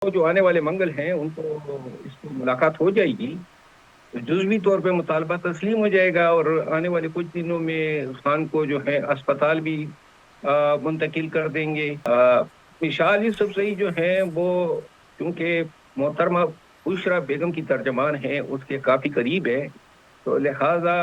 جو آنے والے منگل ہیں ان کو اس کو ملاقات ہو جائے گی، جزوی طور پہ مطالبہ تسلیم ہو جائے گا، اور آنے والے کچھ دنوں میں خان کو جو ہے اسپتال بھی منتقل کر دیں گے۔ مشال یوسف زئی جو ہیں وہ کیونکہ محترمہ بشرا بیگم کی ترجمان ہیں، اس کے کافی قریب ہے، تو لہذا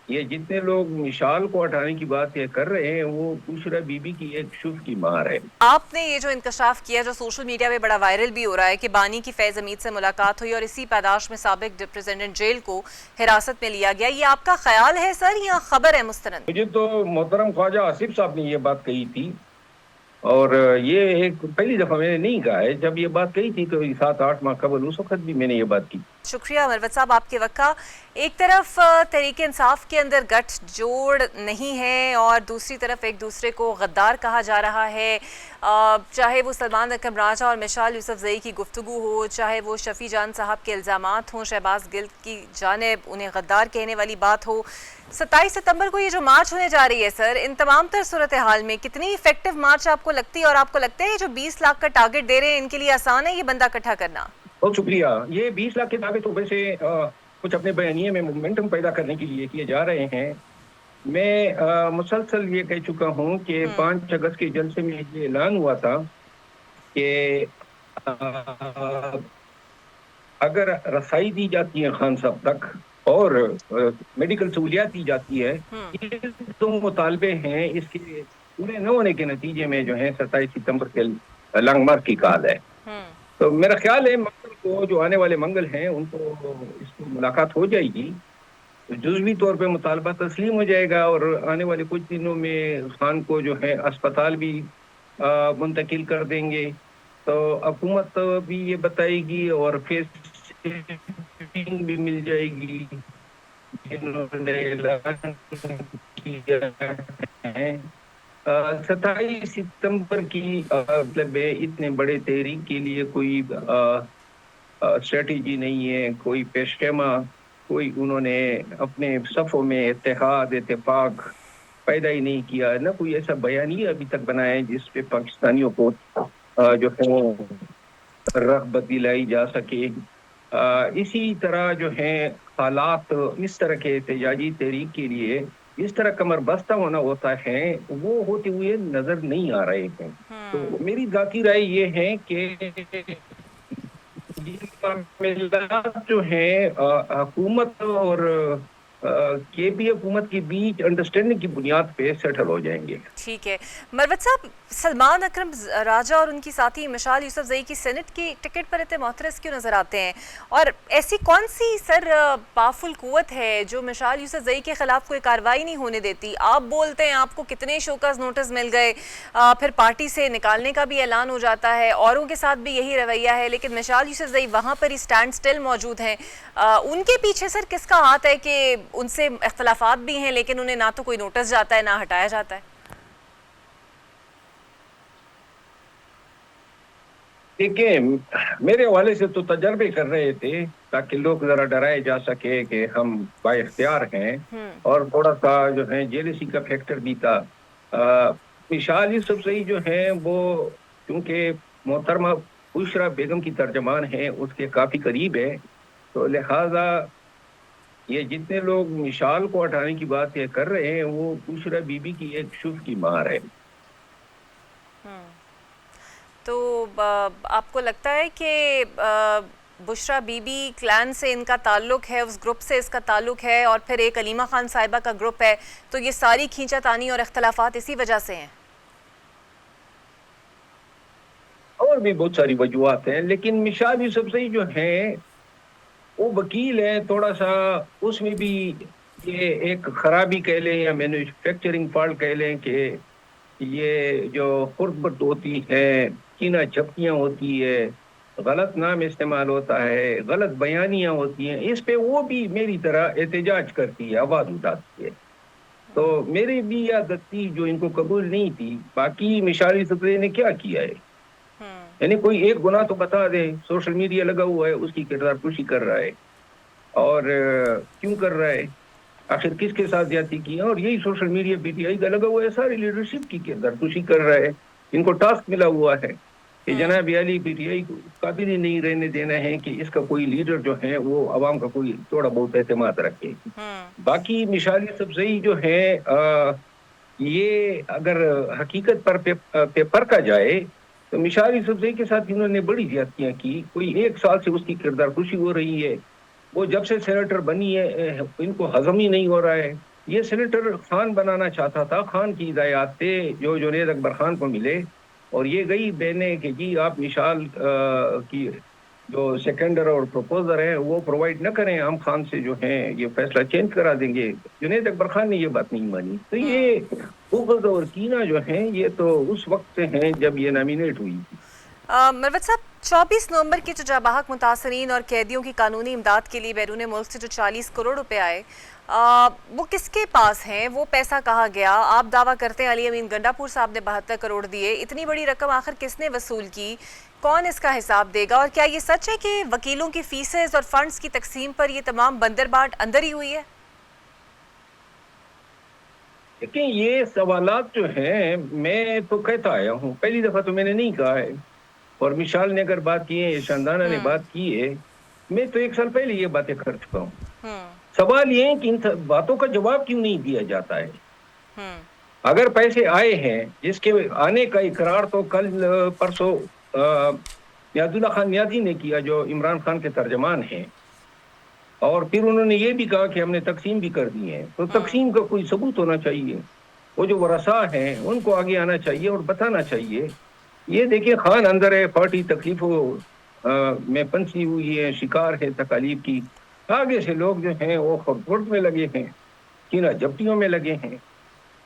یہ جتنے لوگ مشال کو ہٹانے کی بات یہ کر رہے ہیں وہ بشرا بی بی کی ایک شف کی مار ہے۔ آپ نے یہ جو انکشاف کیا جو سوشل میڈیا پہ بڑا وائرل بھی ہو رہا ہے کہ بانی کی فیض حمید سے ملاقات ہوئی اور اسی پاداش میں سابق ریپریزنٹنٹ جیل کو حراست میں لیا گیا، یہ آپ کا خیال ہے سر یا خبر ہے مستند؟ مجھے تو محترم خواجہ آصف صاحب نے یہ بات کہی تھی، اور یہ ایک پہلی دفعہ میں نے نہیں کہا ہے، جب یہ بات کہی تھی تو 7-8 ماہ قبل اس وقت بھی میں نے یہ بات کی۔ شکریہ مروت صاحب آپ کے وقت کا۔ ایک طرف تحریک انصاف کے اندر گٹھ جوڑ نہیں ہے اور دوسری طرف ایک دوسرے کو غدار کہا جا رہا ہے، چاہے وہ سلمان اکرم راجہ اور مشال یوسف زئی کی گفتگو ہو، چاہے وہ شفیع جان صاحب کے الزامات ہوں شہباز گل کی جانب انہیں غدار کہنے والی بات ہو۔ 27 ستمبر کو یہ جو مارچ ہونے جا رہی ہے سر، ان تمام تر صورتحال میں کتنی افیکٹو مارچ آپ کو لگتی ہے، اور آپ کو لگتا ہے یہ جو 20 لاکھ کا ٹارگٹ دے رہے ہیں ان کے لیے آسان ہے یہ بندہ اکٹھا کرنا؟ بہت شکریہ۔ یہ 20 لاکھ کے دعوے تو ویسے کچھ اپنے بیانیے میں مومنٹم پیدا کرنے کے لیے کیے جا رہے ہیں۔ میں مسلسل یہ کہہ چکا ہوں کہ 5 اگست کے جلسے میں یہ اعلان ہوا تھا کہ اگر رسائی دی جاتی ہے خان صاحب تک اور میڈیکل سہولیات دی جاتی ہے، یہ دو مطالبے ہیں، اس کے پورے نہ ہونے کے نتیجے میں جو ہے 27 ستمبر کے لانگ مارچ کی کال ہے۔ تو میرا خیال ہے منگل کو جو آنے والے منگل ہیں ان کو اس کو ملاقات ہو جائے گی، جزوی طور پہ مطالبہ تسلیم ہو جائے گا، اور آنے والے کچھ دنوں میں خان کو جو ہے اسپتال بھی منتقل کر دیں گے، تو حکومت بھی یہ بتائے گی اور پھر بھی مل جائے گی جنہوں نے اعلان کیا ہے۔ 27 ستمبر کی مطلب اتنے بڑے تحریک کے لیے کوئی اسٹریٹجی نہیں ہے، کوئی پیشخیمہ، کوئی انہوں نے اپنے صفوں میں اتحاد اتفاق پیدا ہی نہیں کیا، نہ کوئی ایسا بیانیہ ابھی تک بنایا ہے جس پہ پاکستانیوں کو جو ہے رغبت دلائی جا سکے۔ اسی طرح جو ہے حالات اس طرح کے احتجاجی تحریک کے لیے اس طرح کمر بستہ ہونا ہوتا ہے وہ ہوتے ہوئے نظر نہیں آ رہے ہیں۔ تو میری ذاتی رائے یہ ہے کہ یہ معاملات جو ہیں حکومت اور کے پی حکومت کے بیچ انڈرسٹینڈنگ کی بنیاد پہ سیٹل ہو جائیں گے۔ ٹھیک ہے مروت صاحب، سلمان اکرم راجہ اور ان کی ساتھی مشال یوسف زئی کی سینٹ کی ٹکٹ پر اتنے معترض کیوں نظر آتے ہیں، اور ایسی کون سی سر پاورفل قوت ہے جو مشال یوسف زئی کے خلاف کوئی کارروائی نہیں ہونے دیتی؟ آپ بولتے ہیں آپ کو کتنے شوکاز نوٹس مل گئے، پھر پارٹی سے نکالنے کا بھی اعلان ہو جاتا ہے، اوروں کے ساتھ بھی یہی رویہ ہے، لیکن مشال یوسف زئی وہاں پر ہی اسٹینڈ سٹل موجود ہیں۔ ان کے پیچھے سر کس کا ہاتھ ہے کہ ان سے اختلافات بھی ہیں لیکن انہیں نہ تو کوئی نوٹس جاتا ہے نہ ہٹایا جاتا ہے؟ دیکھیں، میرے حوالے سے تو تجربے کر رہے تھے تاکہ لوگ ذرا ڈرائے جا سکے کہ ہم با اختیار ہیں، اور تھوڑا سا جو ہے جیلسی کا فیکٹر بھی تھا۔ مشال یوسف زئی جو ہیں وہ کیونکہ محترمہ بشرا بیگم کی ترجمان ہیں، اس کے کافی قریب ہے، تو لہذا یہ جتنے لوگ مشال کو ہٹانے کی بات یہ کر رہے ہیں وہ بشرا بی بی کی ایک شف کی مار ہے۔ تو آپ کو لگتا ہے کہ بشرا بی بی کلان سے ان کا تعلق ہے، اس گروپ سے اس کا تعلق ہے، اور پھر ایک علیمہ خان صاحبہ کا گروپ ہے، تو یہ ساری کھینچا تانی اور اختلافات اسی وجہ سے ہیں؟ اور بھی بہت ساری وجوہات ہیں، لیکن مشال یوسف زئی جو ہیں وہ وکیل ہے، تھوڑا سا اس میں بھی یہ ایک خرابی کہہ لیں یا مینوفیکچرنگ فالٹ کہہ لیں کہ یہ جو خرد ہوتی ہے، کینہ جھپکیاں ہوتی ہے، غلط نام استعمال ہوتا ہے، غلط بیانیاں ہوتی ہیں، اس پہ وہ بھی میری طرح احتجاج کرتی ہے، آواز اٹھاتی ہے۔ تو میری بھی یہ عادت تھی جو ان کو قبول نہیں تھی۔ باقی مشال یوسف زئی نے کیا کیا ہے، یعنی کوئی ایک گناہ تو بتا دے، سوشل میڈیا لگا ہوا ہے، اس کی کردار کشی کر رہا ہے، اور کیوں کر رہا ہے، آخر کس کے ساتھ زیادتی کی ہے، اور یہی social media P T I کا لگا ہوا ہے، ساری لیڈرشپ کی کردار کشی کر رہا ہے۔ ان کو ٹاسک ملا ہوا ہے کہ جناب علی پی ٹی آئی کو قابل ہی نہیں رہنے دینا ہے کہ اس کا کوئی لیڈر جو ہے وہ عوام کا کوئی تھوڑا بہت اعتماد رکھے. باقی مثال افزائی جو ہے یہ اگر حقیقت پر پیپر کا جائے تو مثال افزائی کے ساتھ انہوں نے بڑی زیادتیاں کی. کوئی 1 سال سے اس کی کردار کشی ہو رہی ہے. وہ جب سے سینیٹر بنی ہے ان کو ہضم ہی نہیں ہو رہا ہے. یہ سینیٹر خان بنانا چاہتا تھا. خان کی ہدایات تھے جو جنید اکبر خان کو ملے اور یہ گئی بہنے کہ جی آپ مثال کی جو سیکنڈر اور پروپوزر ہیں وہ پرووائڈ نہ کریں, ہم خان سے جو ہیں یہ فیصلہ چینج کرا دیں گے. جنید اکبر خان نے یہ بات نہیں مانی. تو یہ بغض اور کینہ جو ہیں یہ تو اس وقت سے ہیں جب یہ نامینیٹ ہوئی تھی. مروت صاحب 24 نومبر کے جو جاں بحق متاثرین اور قیدیوں کی قانونی امداد کے لیے بیرون ملک سے جو 40 کروڑ روپے آئے وہ کس کے پاس ہیں, وہ پیسہ کہاں گیا؟ آپ دعویٰ کرتے ہیں علی امین گنڈا پور صاحب نے 72 کروڑ دیے. اتنی بڑی رقم آخر کس نے وصول کی؟ کون اس کا حساب دے گا؟ اور کیا یہ سچ ہے کہ وکیلوں کی فیسز اور فنڈز کی تقسیم پر یہ تمام بندر بانٹ اندر ہی ہوئی ہے؟ لیکن یہ سوالات جو ہیں میں تو کہتا آیا ہوں, پہلی دفعہ تو میں نے نہیں کہا ہے, اور مشال نے اگر بات کی ہے, شاندانہ نے بات کی ہے, میں تو 1 سال پہلے یہ باتیں کر چکا ہوں. سوال یہ ہے کہ ان باتوں کا جواب کیوں نہیں دیا جاتا ہے؟ اگر پیسے آئے ہیں جس کے آنے کا اقرار تو کل پرسوں نیاز اللہ خان نیازی نے کیا جو عمران خان کے ترجمان ہیں, اور پھر انہوں نے یہ بھی کہا کہ ہم نے تقسیم بھی کر دی ہے. تو تقسیم کا کوئی ثبوت ہونا چاہیے. وہ جو ورثاء ہیں ان کو آگے آنا چاہیے اور بتانا چاہیے. یہ دیکھیں خان اندر ہے, پارٹی تکلیفوں میں پنسی ہوئی ہے, شکار ہے تکالیف کی. آگے سے لوگ جو ہیں وہ خورد میں لگے ہیں, کینہ جپٹیوں میں لگے ہیں.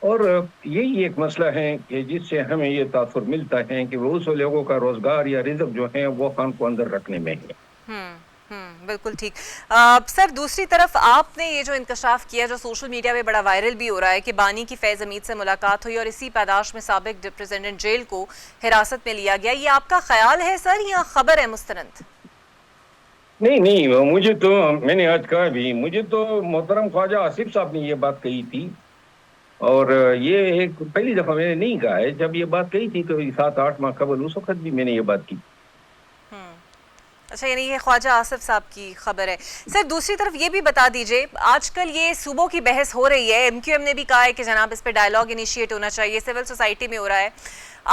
اور یہی ایک مسئلہ ہے کہ جس سے ہمیں یہ تاثر ملتا ہے کہ وہ اس لوگوں کا روزگار یا رزق جو ہے وہ خان کو اندر رکھنے میں ہے. بالکل ٹھیک. سر دوسری طرف آپ نے یہ جو انکشاف کیا جو سوشل میڈیا پہ بڑا وائرل بھی ہو رہا ہے کہ بانی کی فیض حمید سے ملاقات ہوئی اور اسی پاداش میں سابق ریپرزینٹنٹ جیل کو حراست میں لیا گیا, یہ آپ کا خیال ہے سر یا خبر ہے مستند؟ نہیں, مجھے تو, میں نے آج کہا بھی, مجھے تو محترم خواجہ آصف صاحب نے یہ بات کہی تھی, اور یہ ایک پہلی دفعہ میں نے نہیں کہا ہے. جب یہ بات کہی تھی تو 7-8 ماہ قبل اس وقت بھی میں نے یہ بات کی. اچھا, یعنی یہ خواجہ آصف صاحب کی خبر ہے. سر دوسری طرف یہ بھی بتا دیجئے, آج کل یہ صوبوں کی بحث ہو رہی ہے, MQM نے بھی کہا ہے کہ جناب اس پہ ڈائیلاگ انیشیٹ ہونا چاہیے, سول سوسائٹی میں ہو رہا ہے.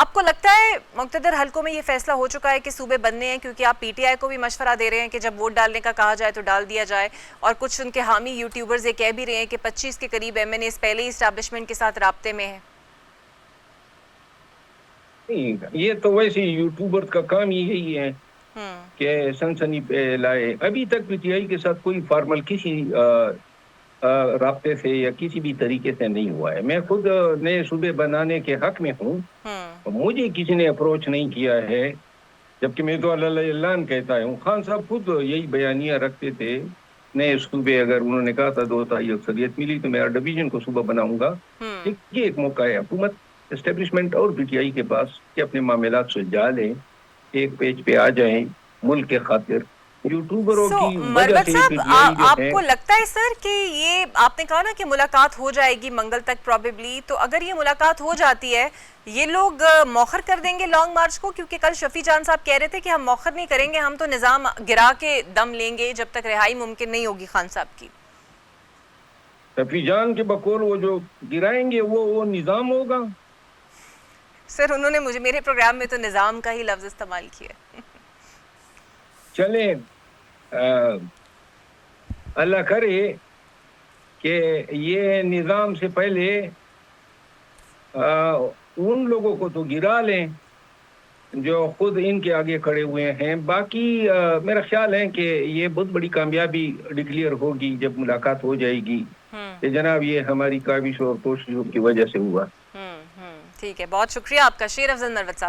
آپ کو لگتا ہے مقتدر حلقوں میں یہ فیصلہ ہو چکا ہے کہ صوبے بننے ہیں, کیونکہ آپ PTI کو بھی مشورہ دے رہے ہیں کہ جب ووٹ ڈالنے کا کہا جائے تو ڈال دیا جائے, اور کچھ ان کے حامی یوٹیوبرز یہ کہہ بھی رہے ہیں کہ 25 کے قریب MNAs پہلے ہی اسٹیبلشمنٹ کے ساتھ رابطے میں ہیں؟ یہ تو ویسے یوٹیوبر کا کام یہی ہے کہ سنسنی پہ لائے. ابھی تک PTI کے ساتھ کوئی فارمل کسی رابطے سے یا کسی بھی طریقے سے نہیں ہوا ہے. میں خود نئے صوبے بنانے کے حق میں ہوں, مجھے کسی نے اپروچ نہیں کیا ہے, جبکہ میں تو اللہ کہتا ہوں. خان صاحب خود یہی بیانیہ رکھتے تھے, نئے صوبے اگر انہوں نے کہا تھا 2/3 اکثریت ملی تو میں ڈویژن کو صوبہ بناؤں گا. یہ ایک موقع ہے حکومت, اسٹیبلشمنٹ اور PTI کے پاس کہ اپنے معاملات سلجھا لیں, ایک پیج پہ آ جائیں ملک کے خاطر. یوٹیوبروں کی وجہ سے آپ کو لگتا ہے سر کہ یہ آپ نے کہا نا کہ ملاقات ہو جائے گی منگل تک پروبیبلی, تو اگر یہ ملاقات ہو جاتی ہے یہ لوگ موخر کر دیں گے لانگ مارچ کو؟ کیونکہ کل شفیع جان صاحب کہہ رہے تھے کہ ہم موخر نہیں کریں گے, ہم تو نظام گرا کے دم لیں گے جب تک رہائی ممکن نہیں ہوگی خان صاحب کی. شفیع جان کے بقول وہ جو گرائیں گے وہ نظام ہوگا. سر انہوں نے میرے پروگرام میں تو نظام کا ہی لفظ استعمال کیا. چلیں اللہ کرے کہ یہ نظام سے پہلے ان لوگوں کو تو گرا لیں جو خود ان کے آگے کھڑے ہوئے ہیں. باقی میرا خیال ہے کہ یہ بہت بڑی کامیابی ڈکلیئر ہوگی جب ملاقات ہو جائے گی کہ جناب یہ ہماری کاوشوں اور کوششوں کی وجہ سے ہوا. ٹھیک ہے, بہت شکریہ آپ کا شیر افضل مروت صاحب.